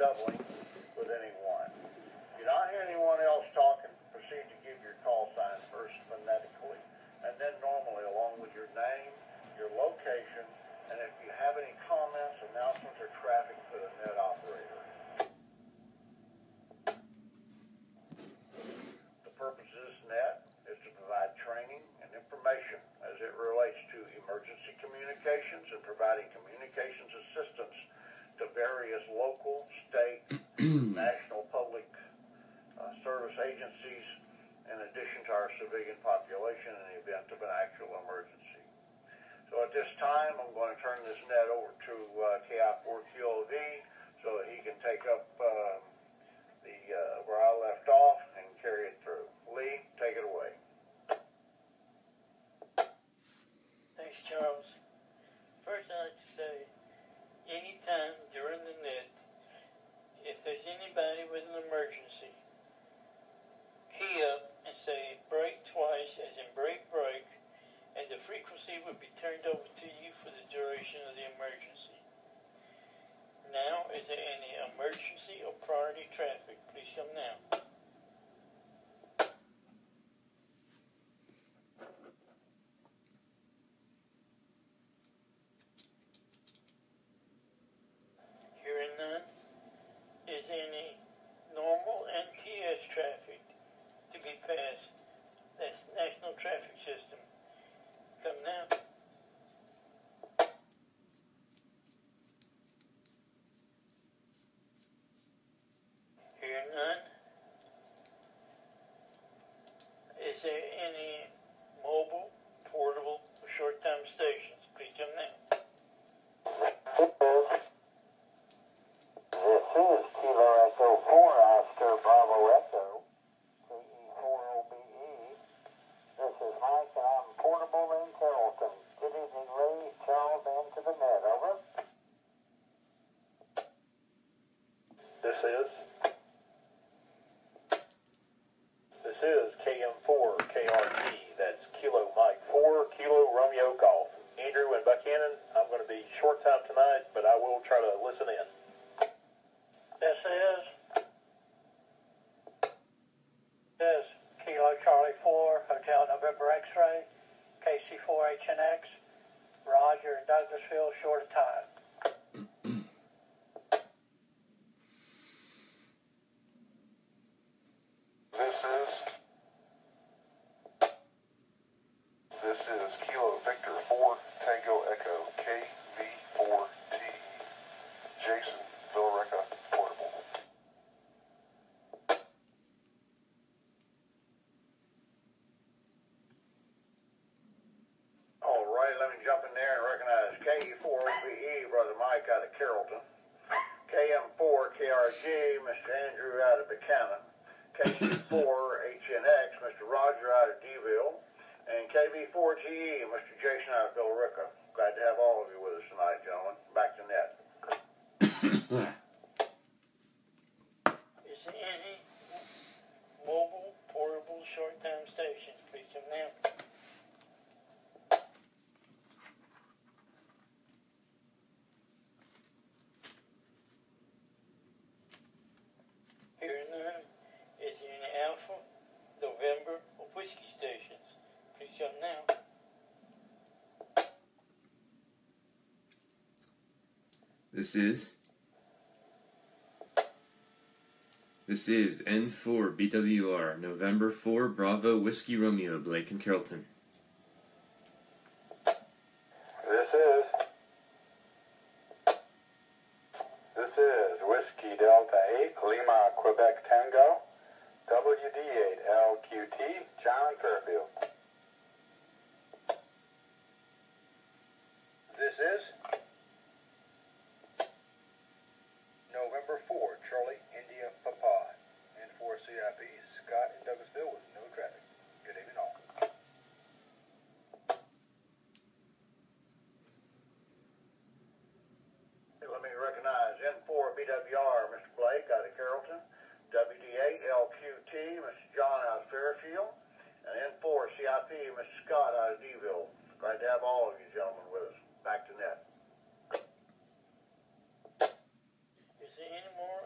doubling with anyone. If you don't hear anyone else talking, proceed to give your call sign first phonetically, and then normally along with your name, your location, and if you have any comments, announcements, or traffic for the net operator. The purpose of this net is to provide training and information as it relates to emergency communications and providing communications assistance to various local, state, national public service agencies, in addition to our civilian population in the event of an actual emergency. So at this time, I'm going to turn this net over to KI4QOV so that he can take up where I left off and carry it through. Lee, take it away. Thanks, Charles. First, I'd like to say, anytime during the net, if there's anybody with an emergency, key up and say break twice, as in break, break, and the frequency would be turned over to you for the duration of the emergency. Now, is there any emergency or priority traffic? Please come now. Hearing none, is any normal NTS traffic to be passed? That's National Traffic System. Come now. Hearing none, is there any mobile, portable, or short-time stations? Please come now. This is Kilo Echo 4 Oscar Bravo Echo, KE4OBE. This is Mike, and I'm portable in Carrollton. Good evening, Lee, Charles, and to the net. Over. This is KM4 KRG. That's Kilo Mike 4 Kilo Romeo Golf. Andrew and Buchanan, I'm going to be short time tonight, but I will try to listen in. This is Kilo Charlie 4 Hotel November X-Ray, KC4HNX, Roger in Douglasville, short of time. This is Kilo Victor 4 Tango Echo KV4T. Jason Villarica Portable. All right, let me jump in there and recognize KE4OBE, Brother Mike out of Carrollton. KM4 KRG, Mr. Andrew out of Buchanan. KC4HNX, Mr. Roger out of Deville. And KB4GE, Mr. Jason out of Villarica. Glad to have all of you with us tonight, gentlemen. Back to net. Is there any mobile, portable, short-time stations? Please come now. Hearing none, is there any Alpha, November, or Whiskey stations? Please come now. This is N4 BWR, November 4 Bravo Whiskey Romeo, Blake and Carrollton. This is Whiskey Delta 8 Lima Quebec Tango, WD8 LQT John Fairfield. This is November 4, Charlie India Papa. N4 CIP, Scott in Douglasville with no traffic. Good evening all. Let me recognize N4 BWR, Mr. Blake out of Carrollton. WD8 LQT, Mr. John out of Fairfield. And N4 CIP, Mr. Scott out of Deville. Glad to have all of you gentlemen with us. Back to net. Is there any more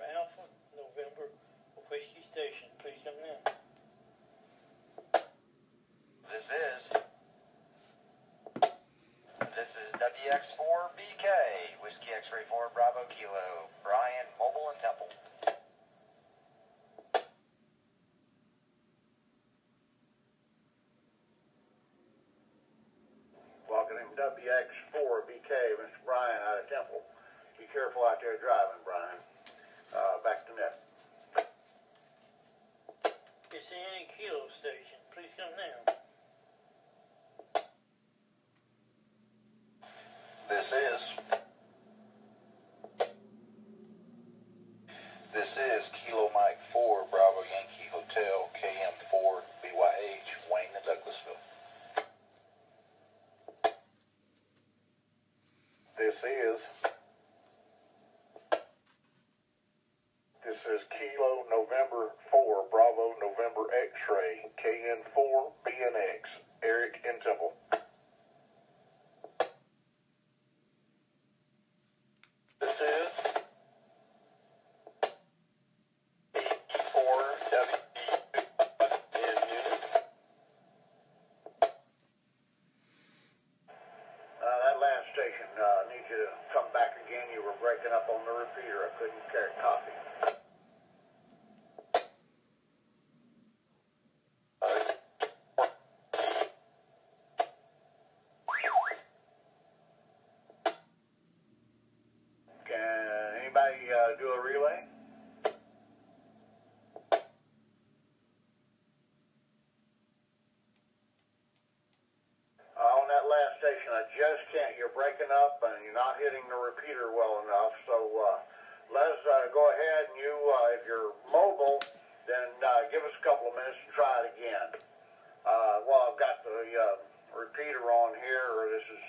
WX4BK, Mr. Brian out of Temple. Be careful out there driving, Brian. Back to net. Is there any kilo station? Please come now. This is Kilo Mike 4, Bravo Yankee Hotel, KM4, BYH, Wayne and Douglasville. This is Kilo November 4, Bravo November X-Ray, KN4, BNX, Eric in Temple. This is E4W in unit. That last station, need you to come back again. You were breaking up on the repeater. I couldn't copy. Do a relay? On that last station, I just can't. You're breaking up and you're not hitting the repeater well enough. So let us go ahead and you, if you're mobile, then give us a couple of minutes to try it again. Well, I've got the repeater on here. This is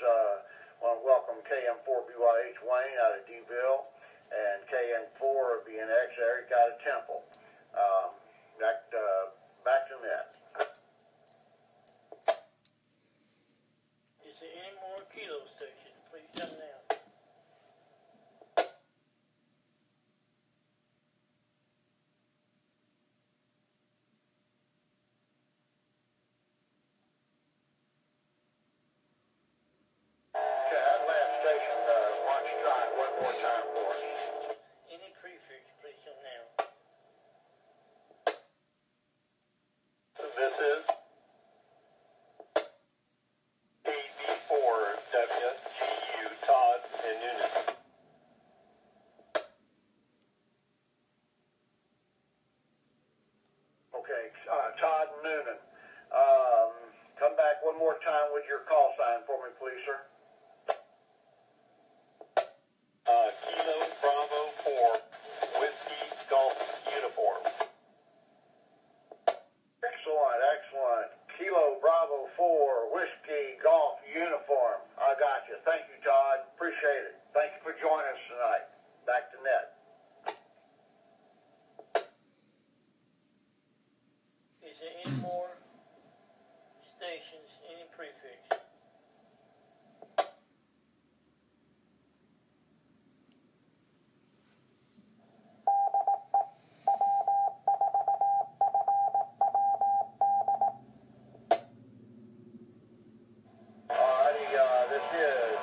want to welcome KM4BYH Wayne out of D-Ville. And KN4 BNX, Eric out of Temple. Back to net. Is there any more kilo stations? Please come now. Okay, that last station, why don't you try it one more time for us? Any prefix, please come now. This is AB4WGU, Todd in unit. Okay, Todd Noonan. Come back one more time with your call sign for me, please, sir. Kilo Bravo 4, Whiskey Golf Uniform. Excellent. Kilo Bravo 4, Whiskey Golf Uniform. I got you. Thank you, Todd. Appreciate it. Thank you for joining us tonight. Back to net. Is there any more stations? Any prefix? This is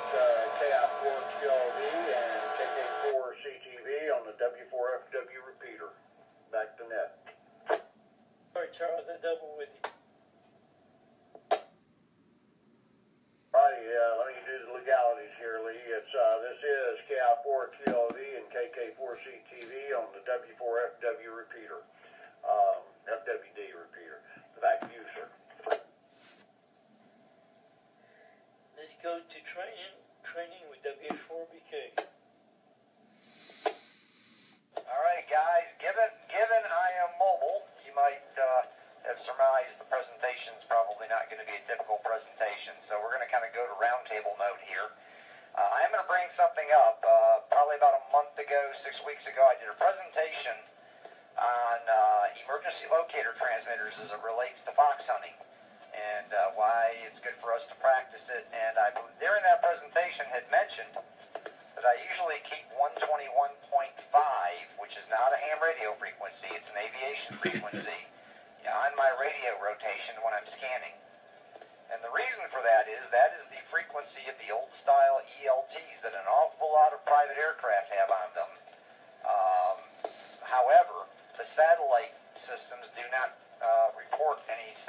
KI4QLD and KK4CTV on the W4FW repeater. Back to net. All right, Charles, I double with you. Alrighty, let me do the legalities here, Lee. This is KI4QLD and KK4CTV on the W4FW repeater. FWD repeater. Back to you, sir. Let's go to training with WX4BK. All right, guys. Given I am mobile, you might have surmised the presentation's probably not going to be a typical presentation. So we're going to kind of go to roundtable mode here. I am going to bring something up. Probably about a month ago, 6 weeks ago, I did a presentation on emergency locator transmitters as it relates to fox hunting and why it's good for us to practice it. And I, during that presentation, had mentioned that I usually keep 121.5, which is not a ham radio frequency, it's an aviation frequency, on my radio rotation when I'm scanning. And the reason for that is the frequency of the old-style ELTs that an awful lot of private aircraft have on them. However, the satellite systems do not report any of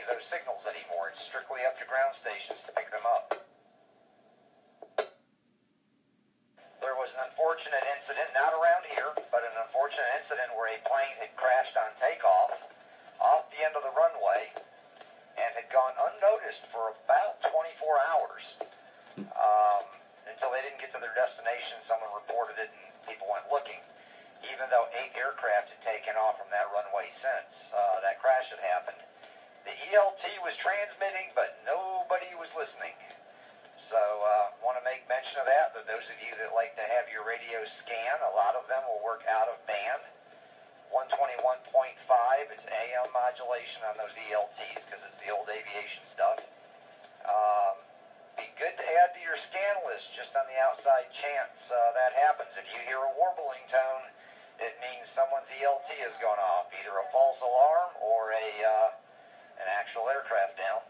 those signals anymore. It's strictly up to ground stations to pick them up. incident where a plane had crashed on takeoff off the end of the runway and had gone unnoticed for about 24 hours until they didn't get to their destination. Someone reported it and people went looking, even though 8 aircraft had taken off from that runway since that crash had happened. The ELT was transmitting, but nobody was listening. So want to make mention of that, but those of you that like to have your radio scan, a lot of them will work out of band. 121.5, it's AM modulation on those ELTs because it's the old aviation stuff. Be good to add to your scan list just on the outside chance that happens. If you hear a warbling tone, it means someone's ELT has gone off, either a false alarm or an actual aircraft down.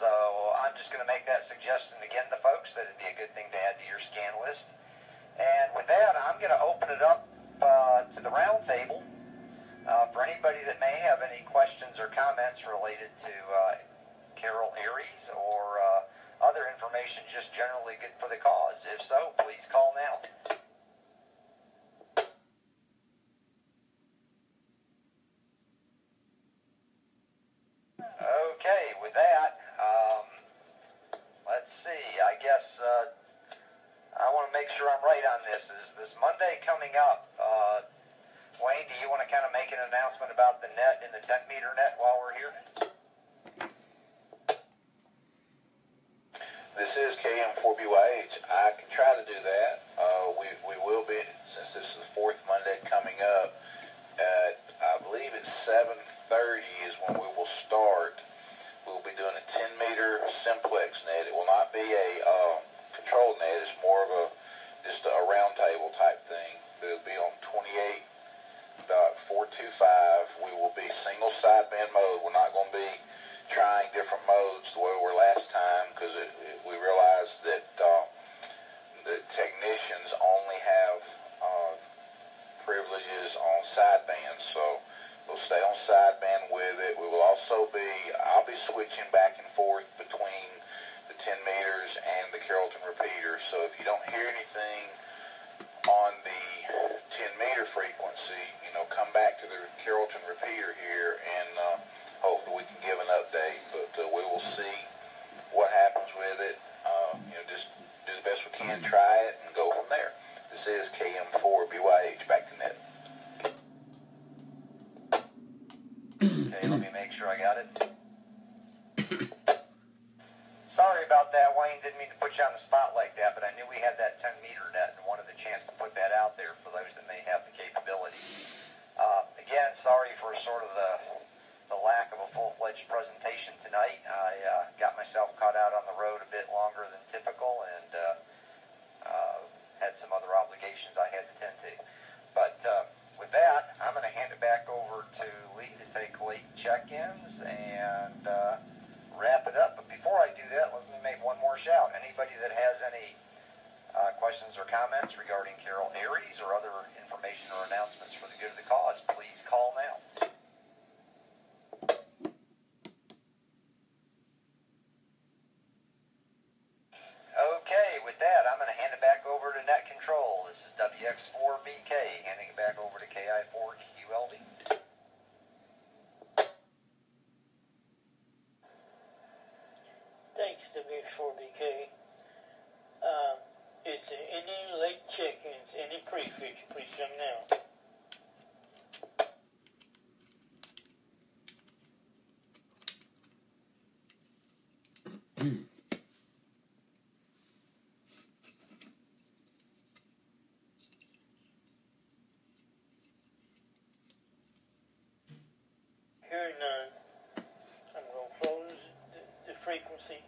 So I'm just going to make that suggestion again to folks that it'd be a good thing to add to your scan list. And with that, I'm going to open it up to the round table for anybody that may have any questions or comments related to Carroll ARES or other information just generally good for the cause. If so, please call now. Okay, with that, let's see. I guess I want to make sure I'm right on this. Is this Monday coming up? Wayne, do you want to kind of make an announcement about the net and the 10-meter net while we're here? This is KM4BYH. I can try to do that. We will be, since this is the 4th Monday coming up, at, I believe it's 7:30 is when we will start. We'll be doing a 10-meter simplex net. It will not be a control net. It's more of just a round table type thing. It'll be on 28.425. We will be single sideband mode. We're not going to be trying different modes the way we were last time because we realized that the technicians only have privileges on sideband, so we'll stay on sideband with it. We will also I'll be switching back and forth between the 10 meters and the Carrollton repeater, so if you don't hear anything on the 10-meter frequency, come back to the Carrollton repeater here and hopefully we can give an update, but we will see what happens with it. Just do the best we can, try it, and go from there. This is KM4BYH, back to net. Okay, let me make sure I got it. Sorry about that, Wayne. Didn't mean to put you on the spot like that, but I knew we had that 10-meter net and wanted the chance to put that out there for those that may have the capability. Again, sorry for sort of the lack of a full-fledged presentation tonight. I got myself caught out on the road a bit longer than typical and had some other obligations I had to tend to. But with that, I'm going to hand it back over to Lee to take late check-ins and wrap it up. But before I do that, let me make one more shout. Anybody that has any questions or comments regarding Carroll ARES or other information or announcements for the good of the cause, please call now. Okay, with that, I'm going to hand it back over to Net Control. This is WX4BK, handing it back over to KI4QLD. Thanks, WX4BK. Is there any late check-ins, any pre-fix, please come now. Hearing none, I'm going to close the frequency.